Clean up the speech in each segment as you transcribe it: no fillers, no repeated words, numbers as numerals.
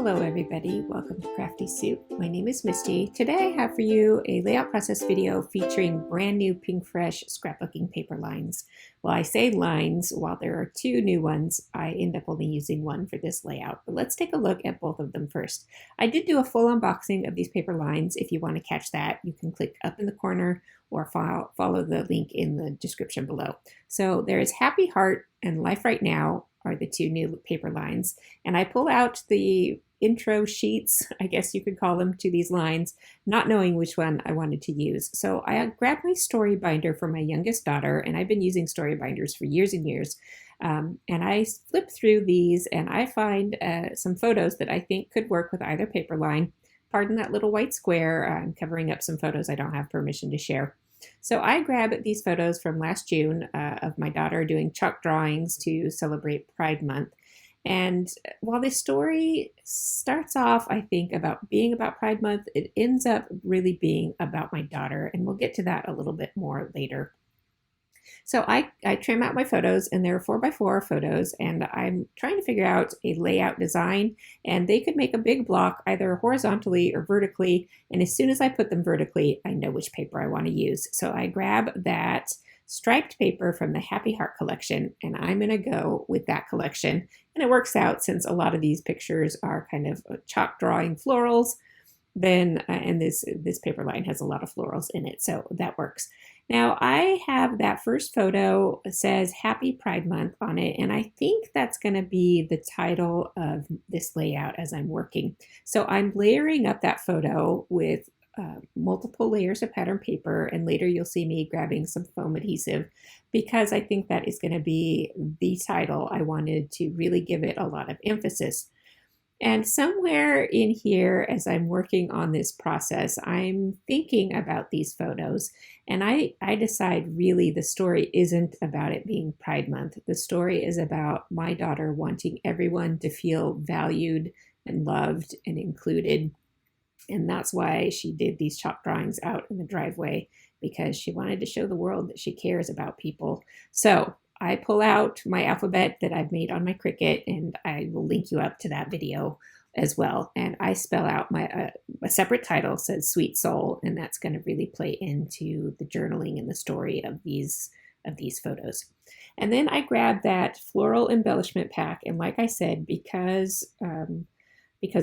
Hello everybody, welcome to Crafty Soup. My name is Misty. Today I have for you a layout process video featuring brand new Pinkfresh scrapbooking paper lines. Well, I say lines, while there are two new ones, I end up only using one for this layout. But let's take a look at both of them first. I did do a full unboxing of these paper lines. If you want to catch that, you can click up in the corner or follow the link in the description below. So there is Happy Heart and Life Right Now are the two new paper lines. And I pull out the intro sheets, I guess you could call them, to these lines, not knowing which one I wanted to use. So I grabbed my story binder for my youngest daughter, and I've been using story binders for years and years. And I flip through these and I find some photos that I think could work with either paper line. Pardon that little white square, I'm covering up some photos I don't have permission to share. So I grabbed these photos from last June of my daughter doing chalk drawings to celebrate Pride Month. And while this story starts off, I think, about being about Pride Month, it ends up really being about my daughter. And we'll get to that a little bit more later. So I trim out my photos, and they're 4x4 photos, and I'm trying to figure out a layout design, and they could make a big block either horizontally or vertically, and as soon as I put them vertically, I know which paper I want to use. So I grab that striped paper from the Happy Heart collection, and I'm going to go with that collection. And it works out, since a lot of these pictures are kind of chalk drawing florals, then and this paper line has a lot of florals in it, so that works. Now I have that first photo says Happy Pride Month on it, and I think that's going to be the title of this layout as I'm working. So I'm layering up that photo with multiple layers of pattern paper, and later you'll see me grabbing some foam adhesive because I think that is going to be the title. I wanted to really give it a lot of emphasis. And somewhere in here, as I'm working on this process, I'm thinking about these photos, and I decide really the story isn't about it being Pride Month. The story is about my daughter wanting everyone to feel valued and loved and included. And that's why she did these chalk drawings out in the driveway, because she wanted to show the world that she cares about people. So I pull out my alphabet that I've made on my Cricut, and I will link you up to that video as well. And I spell out my a separate title, says Sweet Soul, and that's going to really play into the journaling and the story of these photos. And then I grab that floral embellishment pack, and like I said, because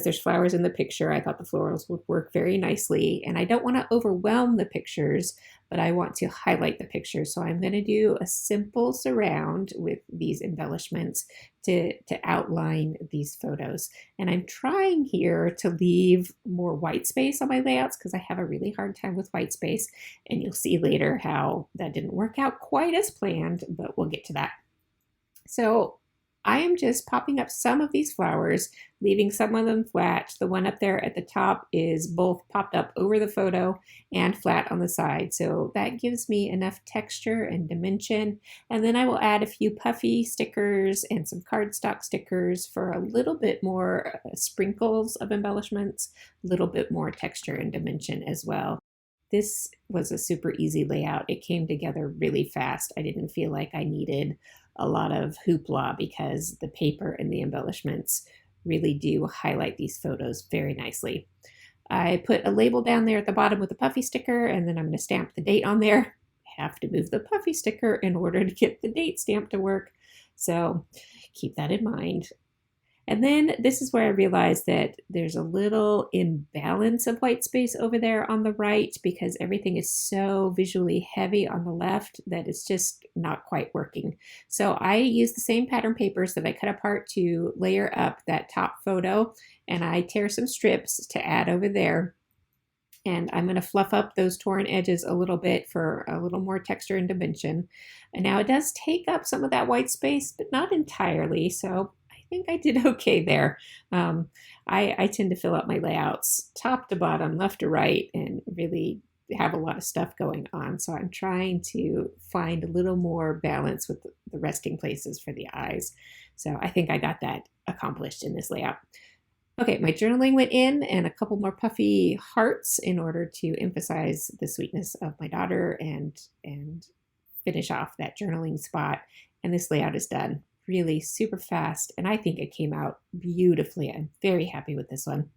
there's flowers in the picture, I thought the florals would work very nicely. And I don't want to overwhelm the pictures, but I want to highlight the pictures. So I'm going to do a simple surround with these embellishments to outline these photos. And I'm trying here to leave more white space on my layouts because I have a really hard time with white space. And you'll see later how that didn't work out quite as planned, but we'll get to that. So I am just popping up some of these flowers, leaving some of them flat. The one up there at the top is both popped up over the photo and flat on the side. So that gives me enough texture and dimension. And then I will add a few puffy stickers and some cardstock stickers for a little bit more sprinkles of embellishments, a little bit more texture and dimension as well. This was a super easy layout. It came together really fast. I didn't feel like I needed a lot of hoopla because the paper and the embellishments really do highlight these photos very nicely. I put a label down there at the bottom with a puffy sticker, and then I'm going to stamp the date on there. I have to move the puffy sticker in order to get the date stamp to work, so keep that in mind. And then this is where I realized that there's a little imbalance of white space over there on the right because everything is so visually heavy on the left that it's just not quite working. So I use the same pattern papers that I cut apart to layer up that top photo, and I tear some strips to add over there. And I'm going to fluff up those torn edges a little bit for a little more texture and dimension. And now it does take up some of that white space, but not entirely. So I think I did okay there. I tend to fill up my layouts top to bottom, left to right, and really have a lot of stuff going on. So I'm trying to find a little more balance with the resting places for the eyes. So I think I got that accomplished in this layout. Okay, my journaling went in, and a couple more puffy hearts in order to emphasize the sweetness of my daughter and finish off that journaling spot. And this layout is done. really super fast, and I think it came out beautifully. I'm very happy with this one.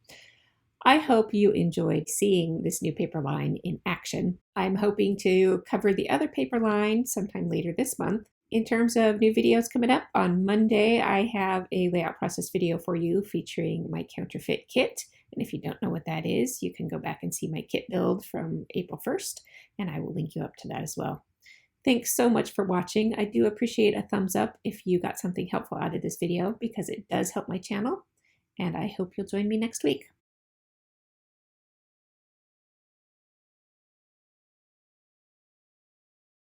I hope you enjoyed seeing this new paper line in action. I'm hoping to cover the other paper line sometime later this month. In terms of new videos coming up, on Monday I have a layout process video for you featuring my counterfeit kit. And if you don't know what that is, you can go back and see my kit build from April 1st, and I will link you up to that as well. Thanks so much for watching. I do appreciate a thumbs up if you got something helpful out of this video, because it does help my channel, and I hope you'll join me next week.